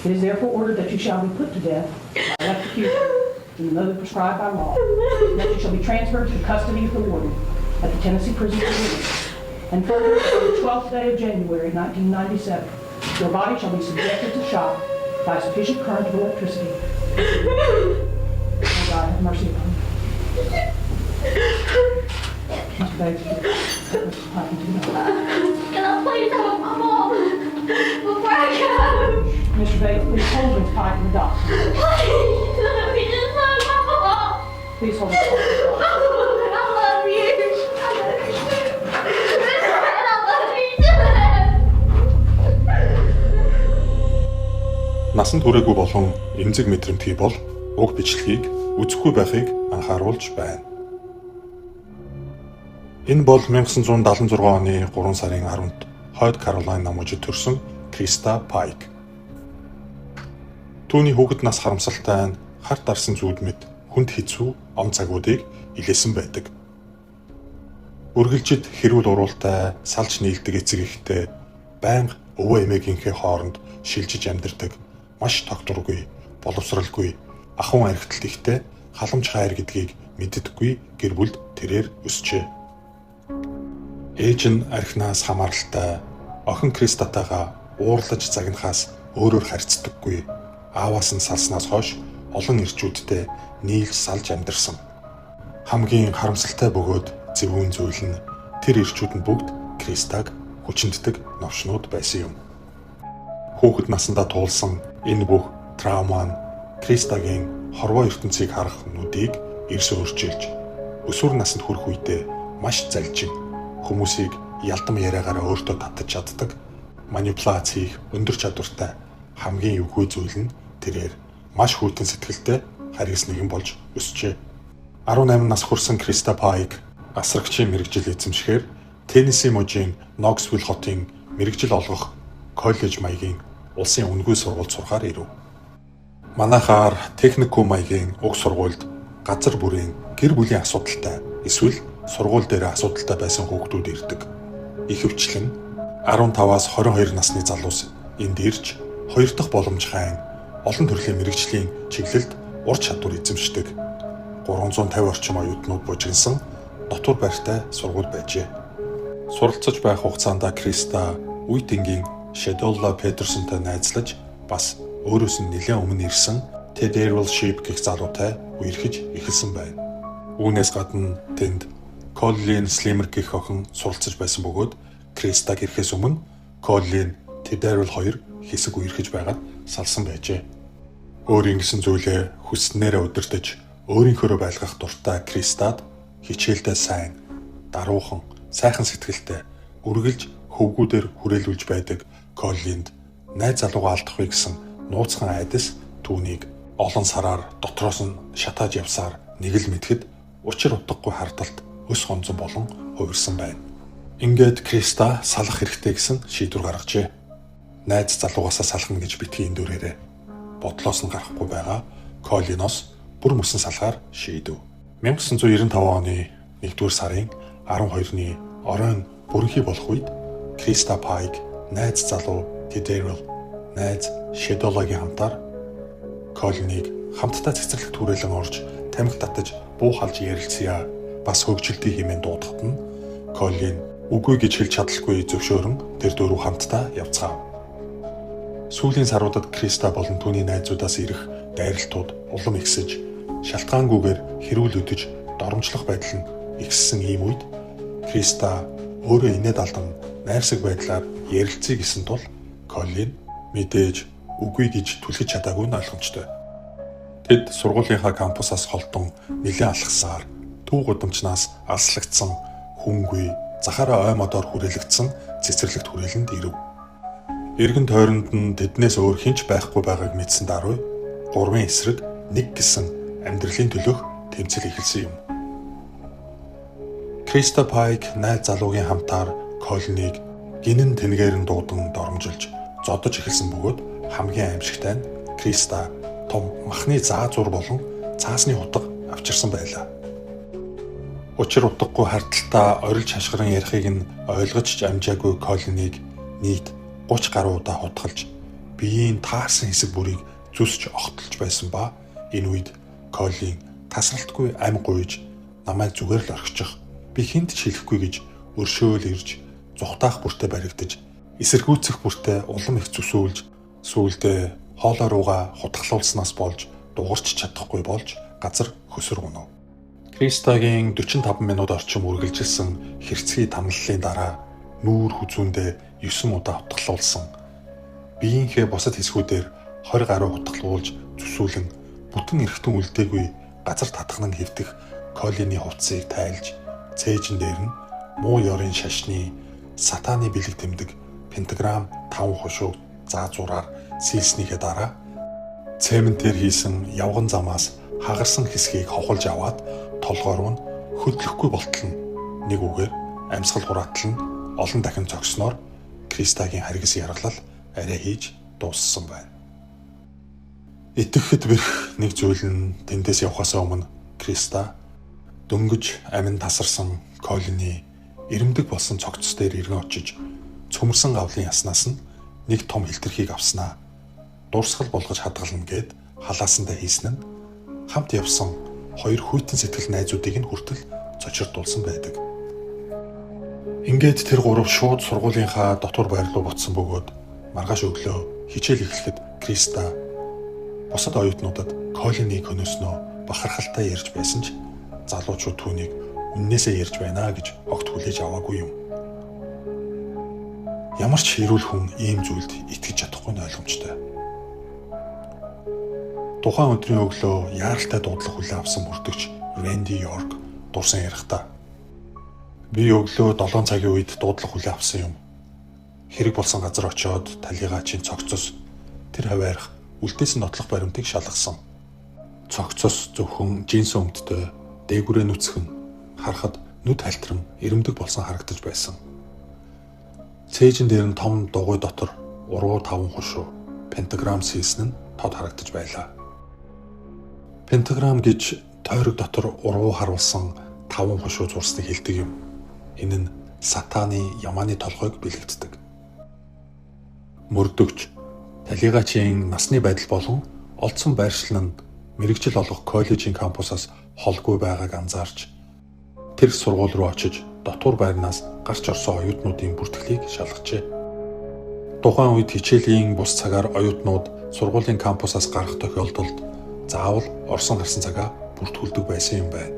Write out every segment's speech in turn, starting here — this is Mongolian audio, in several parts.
It is therefore ordered that you shall be put to death by execution in the mode prescribed by law, and that you shall be transferred to the custody of the warden at the Tennessee Prison Facility. And further, on the 12th day of January 1997, your body shall be subjected to shock by sufficient current of electricity. Oh God, have mercy upon you. Mr. Bates, Can I please have my mom before I go? Mr. Bates, please hold his pipe in the dock. Please, let me just love my mom. Please hold his pipe in the dock. I love you. I love you too. And I love you too. Насанд хүрээгүй болон эмзэг мэдрэмтгий бол уг бичлэгийг үзэхгүй байхыг анхааруулж байна. Энэ бол 1976 оны 3 сарын 10-нд Хойд Каролайна мужид төрсөн Криста Пайк. Түүний хүүхэд нас харамсалтай нь харт дарсан зүуд мэд хүнд хэцүү ом цагуудыг илээсэн байдаг. Үргэлжид хэрүүл уруултай салж нийлдэг эцэг эхтэй байнга өвөө эмээгийнхээ хооронд шилжиж амьдардаг маш тогтворгүй, боловсралгүй, ахуйн архиталт ихтэй халамж хайр гэдгийг мэддэггүй гэр бүлд тэрээр өсчээ. Ээж нь архинаас хамааралтай, охин Кристатайгаа уурлаж загнахаас өөрөөр харьцдаггүй, ааваас нь салснаас хойш олон ирчүүдтэй нийлж салж амьдарсан. Хамгийн харамсалтай бөгөөд зөвүүн зүйл нь тэр ирчүүд нь бүгд Кристаг хүчнэдэг новшнууд байсан юм. Хүүхэд насандаа туулсан энэ бүх травма нь Кристагийн хорвоо ертөнцийг харах нүдийг эрс өөрчилж, өсвөр наснд хүрэх үедээ маш залжин, хүмүүсийг ялдам яриагаараа өөртөө татаж чаддаг, манипуляц хийх өндөр чадвартай хамгийн эвгүй зүйл нь тэрээр маш хүйтэн сэтгэлтэй харгас нэгэн болж өсчээ. 18 нас хүрсэн Криста Пайк асрагчийн мэрэгжил эзэмшихээр Теннесси мужийн Ноксвилл хотын мэрэгжил олгох коллеж маягийн улсын үнэгүй сургуульд сурахаар ирэв. Манайхаар техникум маягийн уг сургуульд газар бүрийн гэр бүлийн асуудалтай эсвэл сургууль дээр асуудалтай байсан хүүхдүүд ирдэг. Ихэвчлэн 15-аас 22 насны залуус энд ирж 2 дахь боломж хайн олон төрлийн мэрэгжлийн чиглэлд ур чадвар эзэмшдэг. 350 орчим оюутнууд бужигнсан дотор байртай сургууль байжээ. Суралцаж байх хугацаанд Криста үйт энгийн Шэдолла Петерсонтой найзлаж бас өөрөөс нь нэлээд өмнө ирсэн Ted Errol Sheep гэх залуутай үерхэж эхэлсэн байна. Үүнээс гадна тэнд Colleen Slimmer гэх охин суралцаж байсан бөгөөд Кристаг ирэхээс өмнө Colleen Ted Errol хоёр хэсэг үерхэж байгаад салсан байжээ. Өөр ингэсэн зүйлээ хүснээрээ удирдах, өөрийнхөө байлгах дуртай Кристад хичээлдээ сайн, даруухан, сайхан сэтгэлтэй, үргэлж хөвгүүдээр хүрээлүүлж байдаг Коллинд найз залуугаа алдахгүй гэсэн нууцхан айдас түүнийг олон сараар дотроос нь шатааж явсаар нэг л мэдхэд учир утгагүй хардалт өс хонцон болон хувирсан байна. Ингээд Криста салах хэрэгтэй гэсэн шийдвэр гаргажээ. Найз залуугаасаа салхна гэж битгий эндүрээрээ бодлоос нь гарахгүй байгаа Коллиноос бүр мөсөн салахаар шийдэв. 1995 оны 1-р сарын 12-ны оройн бүрэнхий болох үед Криста Пайк найз залуу Ted Errol, найз Шэдолагийн хамтаар Коллиныг хамтдаа цэцэрлэгт хүрээлэн орж тамхи татаж буухалж ярилцъя бас хөгжилтийг хэмээн дуудахад нь Коллин үгүй гэж хэлж чадалгүй зөвшөөрөн тэр дөрөв хамтдаа явцгаав. Сүүлийн саруудад Криста болон түүний найзуудаас ирэх дайралтууд улам ихсэж, шалтгаангүйгээр хэрүүл өдөж доромжлох байдал нь ихссэн ийм үед Криста өөрөө инээд алдан найрсаг байдлаар ярилцъя гэсэн тул Коллин мэдээж үгүй гэж түлхэж чадаагүй нь ойлгомжтой. Тэд сургуулийнхаа кампусаас холдон нэлээд алхсаар төв гудамжнаас алслагдсан хүнгүй захаараа ой модоор хүрээлэгдсэн цэцэрлэгт хүрээлэнд ирэв. Эргэн тойронд нь тэднээс өөр хинч байхгүй байгааг мэдсэн даруй гурван эсрэг нэг гэсэн амьдралын төлөөх тэмцэл эхэлсэн юм. Криста Пайк найз залуугийн хамтаар Коллиныг гинэн тэнгээр нь дуудан доромжилж зодож эхэлсэн бөгөөд хамгийн аимшигтай нь Криста том махны заазуур болон цаасны хутга авчирсан байлаа. Учир утгагүй хардталтаа орилж хашгиран ярихыг нь ойлгож амжаагүй Коллиныг нийт 30 гаруй удаа хутгалж биеийн таарсан хэсэг бүрийг зүсч огтлж байсан ба энэ үед Коллин тасралтгүй ам гуйж намайг зүгээр л орхичих. Би хүнд ч хэлэхгүй гэж өршөөл ирж зүхтаах бүртээ баригдаж эсэргүүцэх бүртээ улам их зүсүүлж сүүлдээ хоолой руугаа хутгалуулснаас болж дугарч чадахгүй болж газар хөсөр гунав. Кристагийн 45 минут орчим үргэлжилсэн хэрцгий тамлалын дараа нүүр хүзүүндээ 9 удаа хутгалуулсан. Биеийнхээ бусад хэсгүүдээр 20 гаруй хутгалуулж зүсүүлэн бүтэн эргэтэн үлдээгүй газар татхнан хэвдэх Коллины хувцсыг тайлж цээжин дээр нь муу ёрын шашны сатаны бэлэг тэмдэг пентаграм 5 хушуу заазуураар сэлснийхээ дараа цементээр хийсэн явган замаас хагарсан хэсгийг хохолж аваад толгоор нь хөдлөхгүй болтол нь нэг үгээр амьсгал хураатал нь олон дахин зогсноор Кристагийн харгас яргалал арай хийж дууссан байна. Итгэхэд бэрх нэг зүйл нь тэндээс явхаасаа өмнө Криста дөнгөж амин тасарсан Коллины ирэмдэг болсон цогцос дээр иргэн очиж цөмөрсөн гавлын яснаас нь нэг том хилтерхийг авснаа дурсгал болгож хадгална гэд халаасандаа хийсэн нь хамт явсан хоёр хүйтэн сэтгэл найзуудыг нь хүртэл цочирдуулсан байдаг. Ингээд тэр гурав шууд сургуулийнхаа дотор байр руу буцсан бөгөөд маргааш өглөө хичээл эхлэхэд Криста бусад оюутнуудад Коллиныг хөнөөснөө бахархалтай ярьж байсан ч залуучууд түүнийг үннээсээ ярьж байна гэж огт хүлээж аваагүй юм. Ямар ч хэрүүл хүн ийм зүйлд итгэж чадахгүй нь ойлгомжтой. Тухайн өдрийн өглөө яаралтай дуудлага хүлээн авсан мөрдөгч Рэнди Йорк дурсан ярихдаа би өглөө 7 цагийн үед дуудлага хүлээн авсан юм. Хэрэг болсон газар очиод талигаачийн цогцос тэр хаваарх үлдээсэн нотлох баримтыг шалгасан. Цогцос зөвхөн джинс өмдтэй дээгүрээ нүцгэн харахад нүд хальтран ирэмдэг болсон харагдаж байсан. Цээжин дээр нь том дугуй дотор уруу 5 хушуу пентаграм сэлсэн нь тод харагдаж байлаа. Пентаграм гэж тойрог дотор уруу харуулсан 5 хушуу зурсныг хэлдэг юм. Энэ нь сатаны ямааны толгойг бэлэгддэг. Мөрдөгч талигаачийн насны байдал болон олдсон байршил нь мэрэгжил олох коллежийн кампусаас холгүй байгааг анзаарч тэр сургууль руу очиж дотор байрнаас гарч орсон оюутнуудын бүртгэлийг шалгажээ. Тухайн үед хичээлийн бус цагаар оюутнууд сургуулийн кампусаас гарах тохиолдолд заавал орсон гарсан цагаа бүртгүүлдэг байсан юм байна.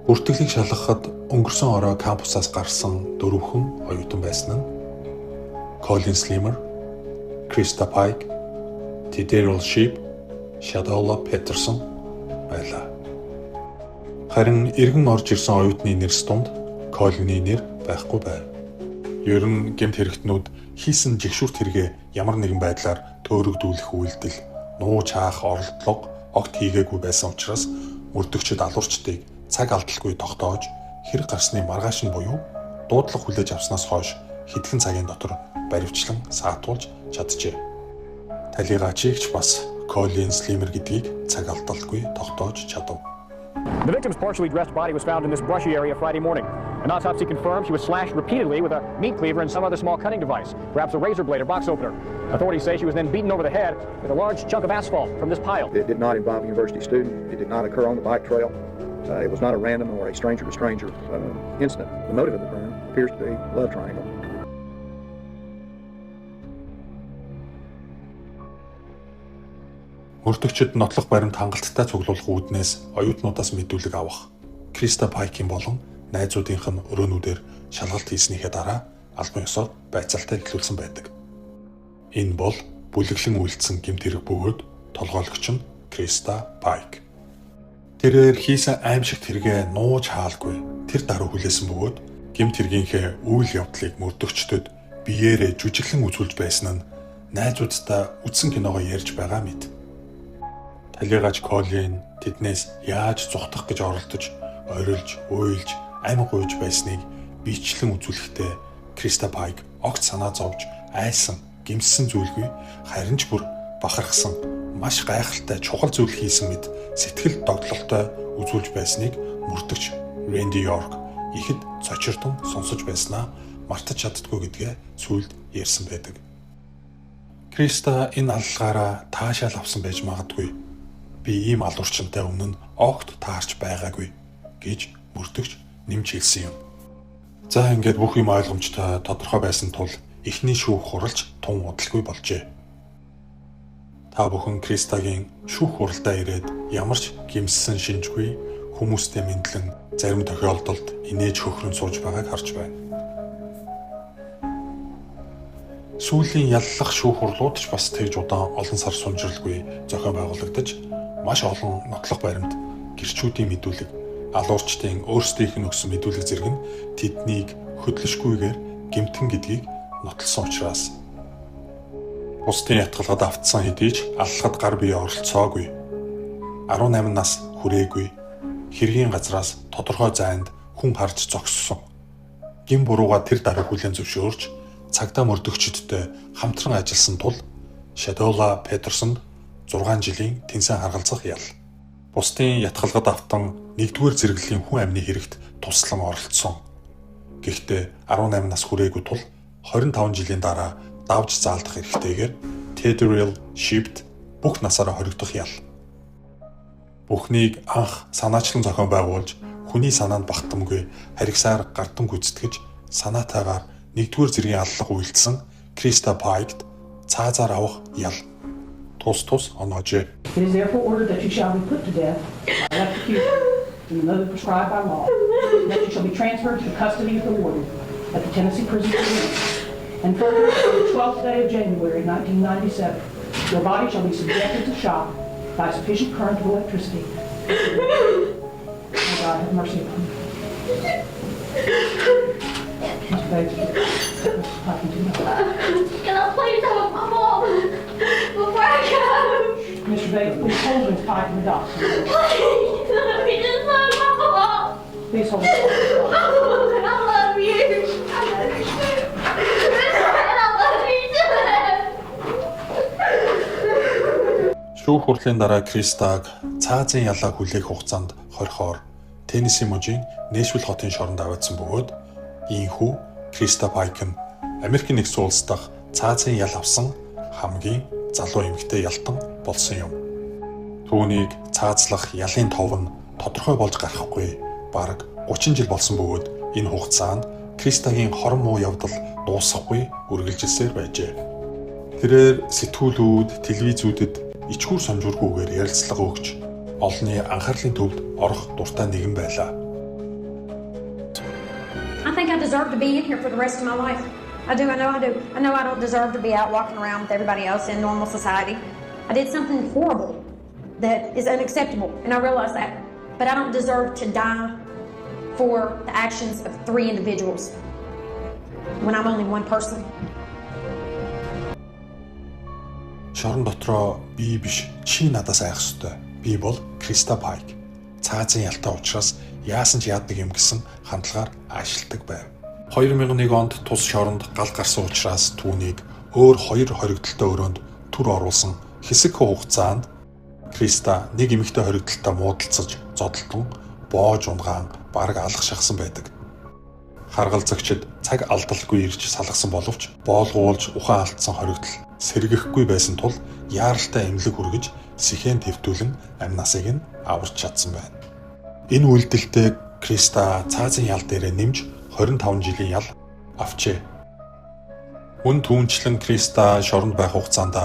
Бүртгэлийг шалгахад өнгөрсөн орой кампусаас гарсан 4 хүн оюутан байсан нь Colin Slimer, Krista Pike, Tidal Sheep, Shadola Peterson байлаа. Харин эргэн орж ирсэн оюутны нэрс донд Коллины нэр байхгүй байв. Ер нь гэмт хэрэгтнүүд хийсэн жигшүүрт хэрэгээ ямар нэгэн байдлаар төөрөгдүүлэх үйлдэл, нууж хаах оролдлого огт хийгээгүй байсан учраас мөрдөгчд алуурчдыг цаг алдалгүй тогтоож хэрэг гарсны маргааш нь буюу дуудлага хүлээж авснаас хойш хэдхэн цагийн дотор баривчлан саатуулж чаджээ. Талигаачигч бас Colin Slimer гэдгийг цаг алдалгүй тогтоож чадав. The victim's partially dressed body was found in this brushy area Friday morning. An autopsy confirmed she was slashed repeatedly with a meat cleaver and some other small cutting device, perhaps a razor blade or box opener. Authorities say she was then beaten over the head with a large chunk of asphalt from this pile. It did not involve a university student. It did not occur on the bike trail. It was not a random or a stranger-to-stranger incident. The motive of the crime appears to be a love triangle. Мөрдөгчд нотлох баримт хангалттай цуглуулах үүднээс оюутнуудаас мэдүүлэг авах, Криста Пайкийн болон найзуудынх нь өрөөнүүдээр шалгалт хийснийхээ дараа албан ёсоор байцаалтаа эхлүүлсэн байдаг. Энэ бол бүлэглэн үйлдсэн гэмт хэрэг бөгөөд толгойлогч нь Криста Пайк. Тэрээр хийсэн аимшигт хэрэгээ нууж хаалгүй тэр даруй хүлээсэн бөгөөд гэмт хэргийнхээ үйл явдлыг мөрдөгчдөд биеэрээ жүжиглэн үзүүлж байсан нь найзуудтай үзсэн киногоо ярьж байгаа мэт. Талигач Коллин тэднээс яаж зүхтах гэж оролдож, орилж, уйлж, ам гуйж байсныг бичлэн үзүүлэхдээ Криста Пайк огт санаа зовж, айсан, гэмссэн зүйлгүй харин ч бүр бахархсан, маш гайхалтай чухал зүйл хийсэн мэт сэтгэл догтлолтой үзүүлж байсныг мөрдөгч Рэнди Йорк ихэд цочирдон сонсож байснаа мартаж чаддгүй гэдгээ сүүлд ярьсан байдаг. Криста энэ аллагаараа таашаал авсан байж магадгүй. Би ийм алуурчантай өмнө нь огт таарч байгаагүй гэж мөрдөгч нэмж хэлсэн юм. За ингээд бүх юм ойлгомжтой тодорхой байсан тул эхний шүүх хуралж тун удалгүй болжээ. Та бүхэн Кристагийн шүүх хуралдаа ирээд ямарч гэмссэн шинжгүй хүмүүстэй мэдлэн зарим тохиолдолд инээж хөхрөн сууж байгааг харж байна. Сүүлийн яллах шүүх хурлууд ч бас тэгж удаан олон сар сунжралгүй зохион байгуулагдаж маш олон нотлох баримт, гэрчүүдийн мэдүүлэг, алуурчдын өөрсдийнх нь өгсөн мэдүүлэг зэрэг нь тэднийг хөдлөшгүйгээр гэмтэн гэдгийг нотлсон учраас бусдын ятгалгад автсан хэдий ч аллахад гар бие оролцоогүй. 18 нас хүрээгүй. Хэргийн газраас тодорхой зайд хүн харж зогссон. Гин бурууга тэр дараа хүлээн зөвшөөрч цагдаа мөрдөгчдтэй хамтран ажилласан тул Шадола Петерсонд 6 жилийн тэнцэн харгалзах ял. Бусдын ятгалгад автан 1-р зэрэглэлийн хүн амны хэрэгт туслан оролцсон. Гэхдээ 18 нас хүрээгүй тул 25 жилийн дараа давж заалдах эрхтэйгээр Tedriel Shift бүх насаараа хоригдох ял. Бүхнийг анх санаачлан зохион байгуулж хүний санаанд багтамгүй харигсаар гартан гүйцэтгэж санаатайгаар 1-р зэргийн аллах үйлдэлсэн Krista Pike цаазаар авах ял. Тус оноожээ. It is therefore ordered that you shall be put to death by electrocution in the method prescribed by law, and that you shall be transferred to the custody of the warden at the Tennessee Prison for Women. And further, on the 12th day of January 1997, your body shall be subjected to shock by sufficient current of electricity. May God have mercy upon you. Mr. Bates, talking to you. Can I please have my mom before I go? Mr. Bates, please hold Miss Pike in the dock. Please, let me just love my mom. Please hold Miss Pike in the dock. And I love you. I love you too. And I love you too. Шүүх хурлын дараа Кристаг цаазын ялаа хүлээх хугацаанд хорихоор Теннесси мужийн Нэшвилл хотын шоронд аваадсан бөгөөд ийхүү Криста Пайк нь Америк нэгдсэн улс дахь цаазын ял авсан хамгийн залуу эмэгтэй ялтан болсон юм. Түүнийг цаазлах ялын тов нь тодорхой болж гарахгүй бараг 30 жил болсон бөгөөд энэ хугацаанд Кристагийн хорон муу явдал дуусахгүй үргэлжилсээр байжээ. Тэрээр сэтгүүлүүд, телевизүүдэд ичгүүр сонжуургүйгээр ярилцлага өгч олонний анхаарлын төвд орох дуртай нэгэн байлаа. I think I deserve to be in here for the rest of my life. I do. I know I do. I know I don't deserve to be out walking around with everybody else in normal society. I did something horrible that is unacceptable, and I realize that. But I don't deserve to die for the actions of 3 individuals when I'm only one person. Шорон дотроо би биш, чи надаас айх ёстой. Би бол Криста Пайк. Цаазын ялтай учраас яасан ч яадаг юм гэсэн хандлагаар аашилдаг байв. 2001 онд тус шоронд гал гарсан учраас түүнийг өөр 2 хоригдолтой өрөөнд түр оруулсан хэсэг хугацаанд Криста нэг эмэгтэй хоригдолтой муудалцаж зодтолтон боож унгаан бараг алах шахсан байдаг. Харгалзагчид цаг алдалгүй ирж салгасан боловч боолгуулж ухаан алдсан хоригдол сэргэхгүй байсан тул яаралтай эмнэлэг хүргэж сэхэн твтүүлэн амнасыг нь аварч чадсан байна. Энэ үйлдэлтэй Криста цаазын ял дээрээ нэмж 25 жилийн ял авчээ. Мөн түүнчлэн Криста шоронд байх хугацаанд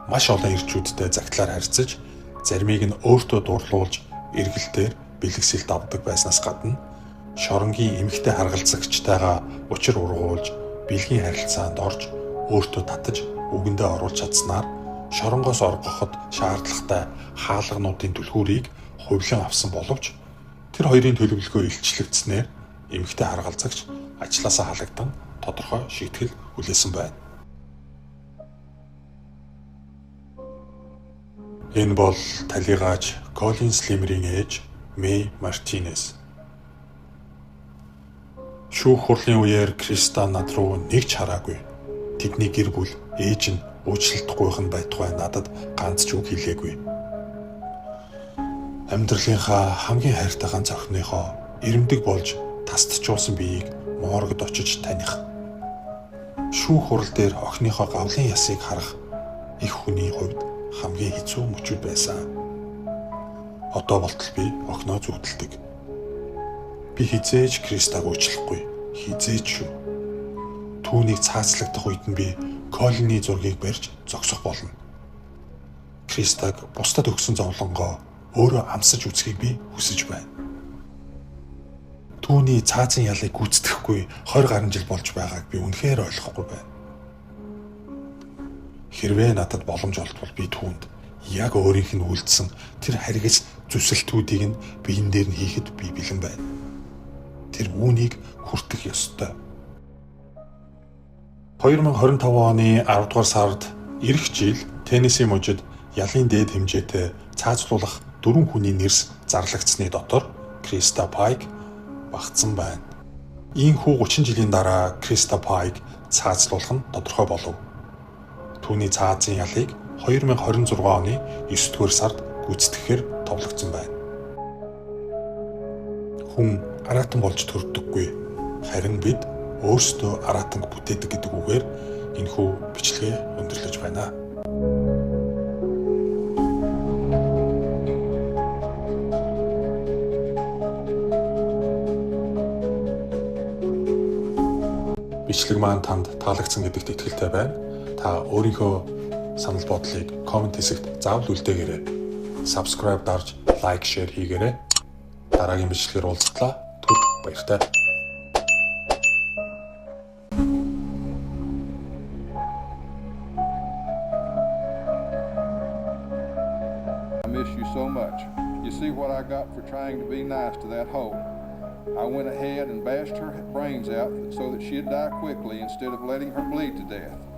маш олон ирчүүдтэй загтлаар харьцаж, заримыг нь өөртөө дурлуулж, эргэлтээр бэлгэсэлт авдаг байснаас гадна шоронгийн эмэгтэй харгалзагчтайгаа учир ургуулж, бэлгийн харилцаанд орж, өөртөө татаж, үгэндээ оруулж чадсанаар шоронгоос оргоход шаардлагатай хаалгануудын түлхүүрийг хувилан авсан боловч тэр хоёрын төлөвлөгөө илчлэгдснээр эмэгтэй харгалзагч ажлаасаа халагдан тодорхой шийтгэл хүлээсэн байна. Энэ бол талигаач Колин Слимерийн ээж Мэй Мартинес. Шүүх хурлын үеэр Криста над руу нэг ч хараагүй. Тэдний гэр бүл ээж нь уучлалтгүйх нь байтугай надад ганц ч үг хэлээгүй. Амьдралынхаа хамгийн хайртай ганц охиныхоо ирэмдэг болж тасдчуулсан биеийг моргод очиж таних. Шүүх хурал дээр охиныхоо гавлын ясыг харах их хүний хувьд хамгийн хэцүү мөчүүд байсан. Одоо болтол би огноо зүудэлдэг. Би хизээж Кристаг уучлахгүй. Хизээж шүү. Түүнийг цаацлагдах үед нь би колони зургийг барьж зогсох болно. Кристаг бусдад өгсөн зовлонгоо өөрөө амсаж үзхийг би хүсэж байна. Түүний цаазын ялыг гүйцэтгэхгүй 20 гаруй жил болж байгааг би үнэхээр ойлгохгүй байна. Хэрвээ надад боломж олдвол би түүнд яг өөрийнх нь үйлдсэн тэр харгас зүсэлтүүдийг нь биен дээр нь хийхэд би бэлэн байна. Тэр үүнийг хүртэх ёстой. 2025 оны 10 дугаар сард ирэх жил Теннесси мужид ялын дээд хэмжээтэй цаазлуулах 4 хүний нэрс зарлагдсны дотор Криста Пайк багтсан байна. Ийхүү 30 жилийн дараа Криста Пайк цаазлуулах нь тодорхой болов. Түүний цаазын ялыг 2026 оны 9 дугаар сард гүйцэтгэхээр товлогдсон байна. Хүн аратан болж төрдөггүй. Харин бид өөрсдөө аратанг бүтээдэг гэдэг үгээр энэхүү бичлэгээ өндөрлөж байна. Бичлэг маань танд таалагдсан гэдэгт итгэлтэй байна. Та өөрийнхөө санал бодлыг комент хэсэгт заавал үлдээгээрэй. Subscribe дарж, like, share хийгээрэй. Дараагийн бичлэгээр уулзтлаа. Түр баяртай. I miss you so much. You see what I got for trying to be nice to that hoe? I went ahead and bashed her brains out so that she'd die quickly instead of letting her bleed to death.